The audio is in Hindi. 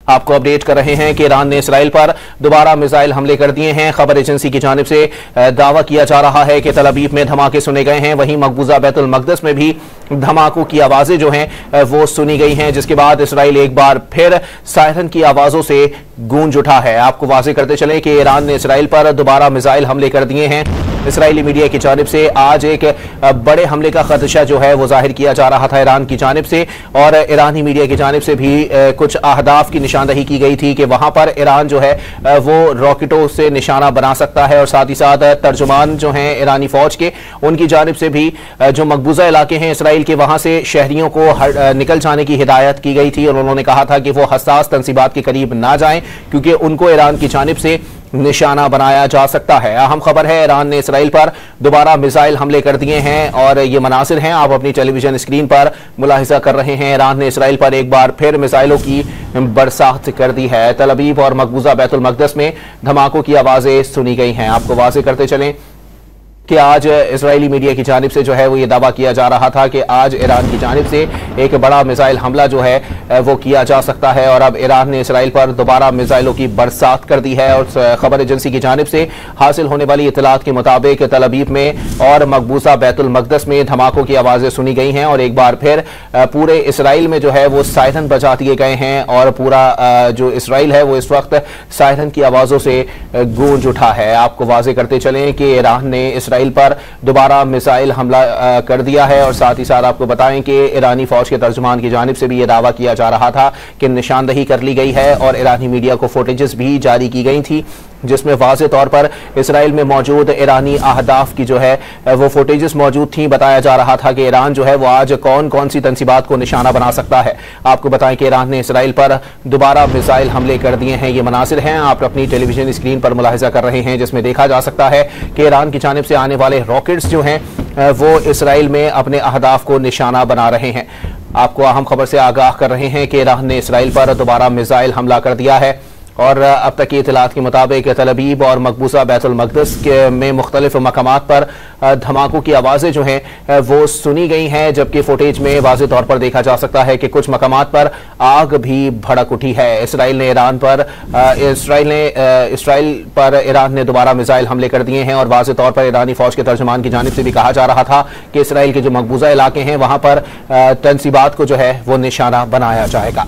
आपको अपडेट कर रहे हैं कि ईरान ने इसराइल पर दोबारा मिसाइल हमले कर दिए हैं। खबर एजेंसी की जानिब से दावा किया जा रहा है कि तल अवीव में धमाके सुने गए हैं। वहीं मकबूजा बैतुल मकदस में भी धमाकों की आवाजें जो हैं वो सुनी गई हैं, जिसके बाद इसराइल एक बार फिर सायरन की आवाजों से गूंज उठा है। आपको वाज़ेह करते चलें कि ईरान ने इसराइल पर दोबारा मिसाइल हमले कर दिए हैं। इसराइली मीडिया की जानिब से आज एक बड़े हमले का खदशा जो है वो जाहिर किया जा रहा था ईरान की जानिब से, और ईरानी मीडिया की जानिब से भी कुछ अहदाफ की निशानदही की गई थी कि वहां पर ईरान जो है वो रॉकेटों से निशाना बना सकता है। और साथ ही साथ तर्जुमान जो हैं ईरानी फौज के, उनकी जानिब से भी जो मकबूजा इलाके हैं इसराइल के, वहां से शहरियों को निकल जाने की हिदायत की गई थी। और उन्होंने कहा था कि वो हसास तंसीबात के करीब ना जाएं, क्योंकि उनको ईरान की जानिब से निशाना बनाया जा सकता है। अहम खबर है, ईरान ने इसराइल पर दोबारा मिसाइल हमले कर दिए हैं और ये मनासिर हैं आप अपनी टेलीविजन स्क्रीन पर मुलाहिजा कर रहे हैं। ईरान ने इसराइल पर एक बार फिर मिसाइलों की बरसात कर दी है। तल अवीव और मकबूजा बैतुल मकदस में धमाकों की आवाजें सुनी गई हैं। आपको वाज़ेह करते चलें कि आज इसराइली मीडिया की जानिब से जो है वो ये दावा किया जा रहा था कि आज ईरान की जानिब से एक बड़ा मिसाइल हमला जो है वो किया जा सकता है, और अब ईरान ने इसराइल पर दोबारा मिसाइलों की बरसात कर दी है। और खबर एजेंसी की जानिब से हासिल होने वाली इतलात के मुताबिक तल अवीव में और मकबूजा बैतुल मकदस में धमाकों की आवाज़ें सुनी गई हैं, और एक बार फिर पूरे इसराइल में जो है वो सायरन बजा दिए गए हैं, और पूरा जो इसराइल है वो इस वक्त सायरन की आवाज़ों से गूंज उठा है। आपको वाज़ेह करते चलें कि ईरान ने इसराइल पर दोबारा मिसाइल हमला कर दिया है। और साथ ही साथ आपको बताएं कि ईरानी फौज के तर्जुमान की जानिब से भी यह दावा किया जा रहा था कि निशानदही कर ली गई है, और ईरानी मीडिया को फुटेजेस भी जारी की गई थी, जिसमें वाज़ेह तौर पर इसराइल में मौजूद ईरानी अहदाफ की जो है वो फुटेजेस मौजूद थी। बताया जा रहा था कि ईरान जो है वो आज कौन कौन सी तंसीबात को निशाना बना सकता है। आपको बताएं कि ईरान ने इसराइल पर दोबारा मिसाइल हमले कर दिए हैं। ये मनासिर हैं आप अपनी टेलीविजन स्क्रीन पर मुलाहिजा कर रहे हैं, जिसमें देखा जा सकता है कि ईरान की जानिब से आने वाले रॉकेट्स जो हैं वो इसराइल में अपने अहदाफ को निशाना बना रहे हैं। आपको अहम खबर से आगाह कर रहे हैं कि ईरान ने इसराइल पर दोबारा मिसाइल हमला कर दिया है, और अब तक की इतलात के मुताबिक तल अवीव और मकबूजा बैतुल मकदस में मुख्तलिफ मकामात पर धमाकों की आवाज़ें जो हैं वो सुनी गई हैं, जबकि फुटेज में वाज़ेह तौर पर देखा जा सकता है कि कुछ मकामात पर आग भी भड़क उठी है। इसराइल पर ईरान ने दोबारा मिसाइल हमले कर दिए हैं, और वाज़ेह तौर पर ईरानी फौज के तर्जुमान की जानिब से भी कहा जा रहा था कि इसराइल के जो मकबूजा इलाके हैं वहां पर तंसीबात को जो है वो निशाना बनाया जाएगा।